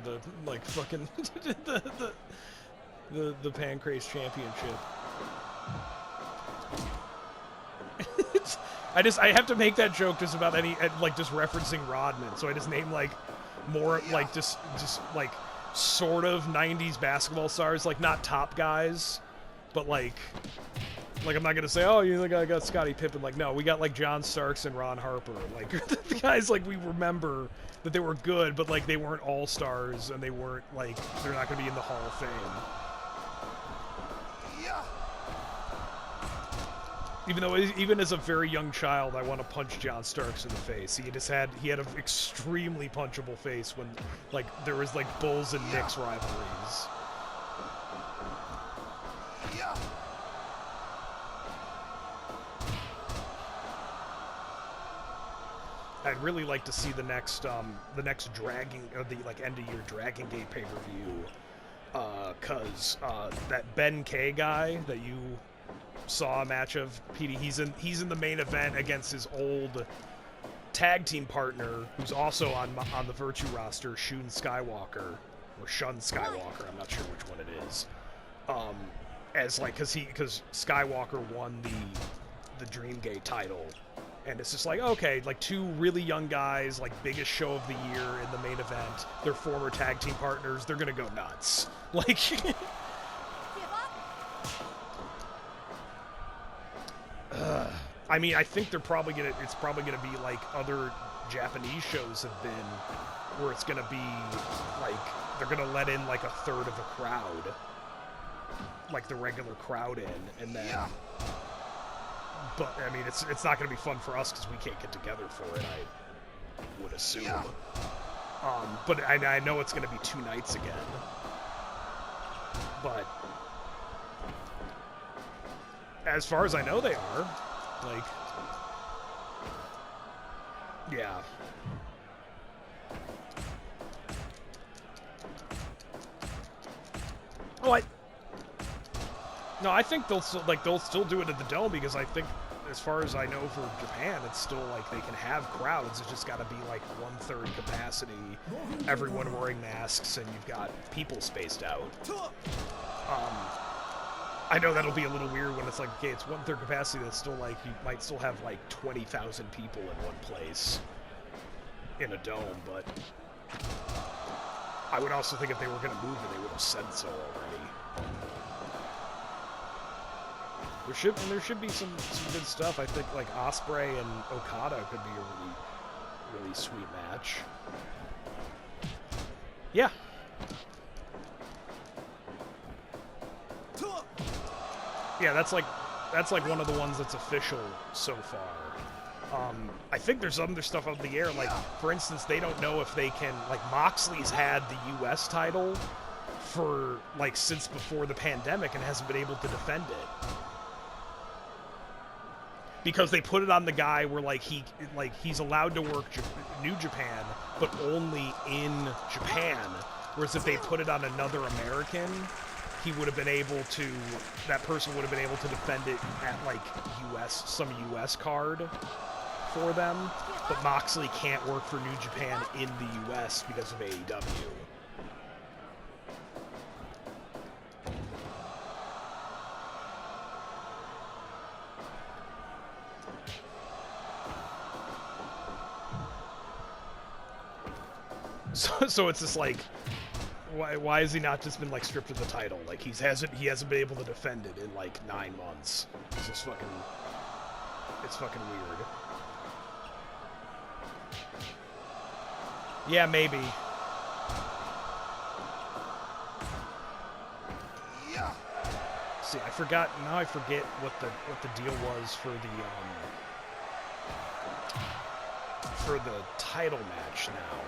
the like fucking the Pancrase Championship. I have to make that joke just about any like just referencing Rodman, so I just name like more like just like sort of 90s basketball stars, like not top guys, but like I'm not gonna say, oh, you think I got Scottie Pippen. Like, no, we got like John Starks and Ron Harper, like the guys like we remember that they were good, but like they weren't all stars and they weren't like they're not gonna be in the Hall of Fame. Even though, even as a very young child, I want to punch John Starks in the face. He had an extremely punchable face when, like, there was like Bulls and Knicks rivalries. I'd really like to see the next Dragon, the like end of year Dragon Gate pay-per-view, cause that Ben K guy that you saw a match of, Petey, he's in the main event against his old tag team partner, who's also on the Virtue roster, Shun Skywalker, or Shun Skywalker, I'm not sure which one it is. As like, cause Skywalker won the Dreamgate title, and it's just like, okay, like two really young guys, like biggest show of the year in the main event, they're former tag team partners, they're gonna go nuts. Like, I mean, I think it's probably gonna be like other Japanese shows have been, where it's gonna be like they're gonna let in like a third of a crowd, like the regular crowd in, and then. But I mean, it's not gonna be fun for us because we can't get together for it, I would assume. Yeah. But I know it's gonna be 2 nights again. But as far as I know, they are. Like, yeah. Oh, I think they'll still do it at the Dome, because I think, as far as I know for Japan, it's still like they can have crowds. It's just got to be like 1/3 capacity, everyone wearing masks, and you've got people spaced out. I know that'll be a little weird when it's like, okay, it's 1/3 capacity. That's still like, you might still have like 20,000 people in one place in a dome, but I would also think if they were going to move it, they would have said so already. There should be some good stuff. I think like Ospreay and Okada could be a really sweet match. Yeah. Yeah, that's like one of the ones that's official so far. I think there's other stuff out in the air. Like, for instance, they don't know if they can, like, Moxley's had the U.S. title for like since before the pandemic and hasn't been able to defend it. Because they put it on the guy where he's allowed to work New Japan, but only in Japan. Whereas if they put it on another American, that person would have been able to defend it at like some US card for them. But Moxley can't work for New Japan in the US because of AEW. So it's just like, why has he not just been like stripped of the title? Like he hasn't been able to defend it in like 9 months. It's just fucking weird. Yeah, maybe. Yeah. See, I forget what the deal was for the title match now.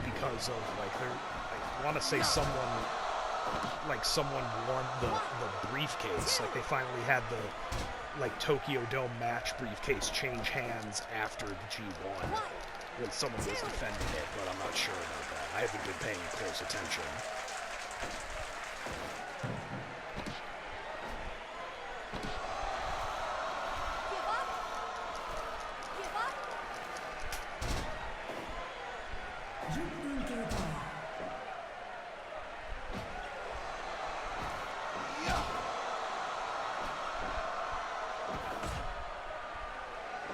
Because of like I want to say someone won the briefcase. Like they finally had the like Tokyo Dome match briefcase change hands after the G1 when someone was defending it, but I'm not sure about that. I haven't been paying close attention.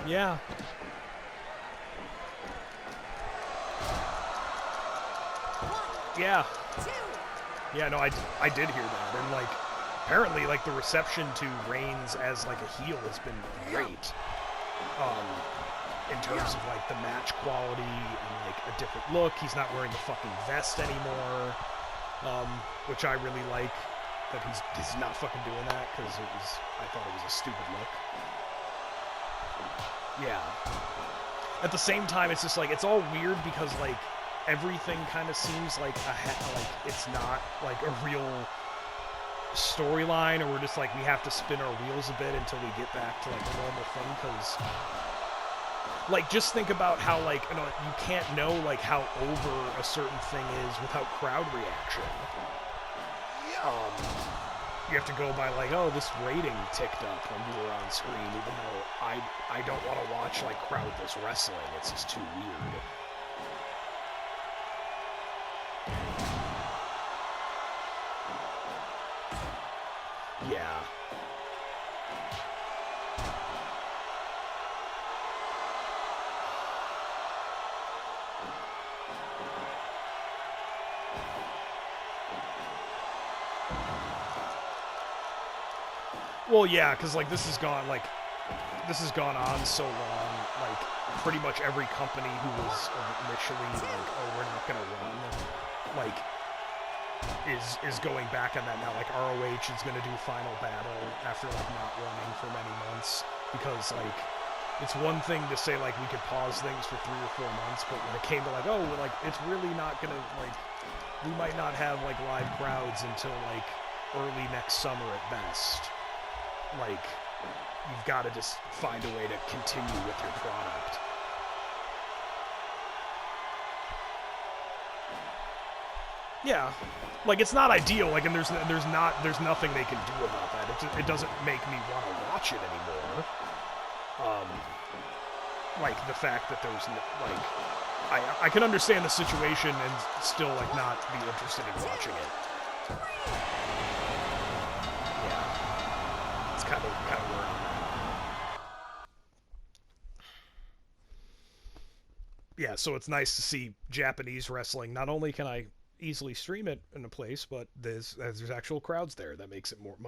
Yeah. Yeah. Yeah, no, I did hear that, and like apparently like the reception to Reigns as like a heel has been great. In terms of like the match quality and like a different look. He's not wearing the fucking vest anymore, which I really like. That he's not fucking doing that, because I thought it was a stupid look. Yeah. At the same time, it's just like it's all weird because like everything kind of seems like like it's not like a real storyline, or we're just like we have to spin our wheels a bit until we get back to like a normal thing, because like just think about how like you can't know like how over a certain thing is without crowd reaction. You have to go by like, oh, this rating ticked up when you were on screen, even though I don't want to watch like crowdless wrestling. It's just too weird. Yeah. Well, yeah, because like this has gone on so long. Like pretty much every company who was initially like, oh, we're not gonna run, like is going back on that now. Like ROH is gonna do Final Battle after like not running for many months, because like it's one thing to say like we could pause things for 3 or 4 months, but when it came to like, oh, like it's really not gonna, like we might not have like live crowds until like early next summer at best. Like, you've got to just find a way to continue with your product. Yeah, like it's not ideal. Like, and there's nothing they can do about that. It doesn't make me want to watch it anymore. Like the fact that there's I can understand the situation and still like not be interested in watching it. Kind of where I'm at. Yeah, so it's nice to see Japanese wrestling. Not only can I easily stream it in a place, but there's actual crowds there. That makes it much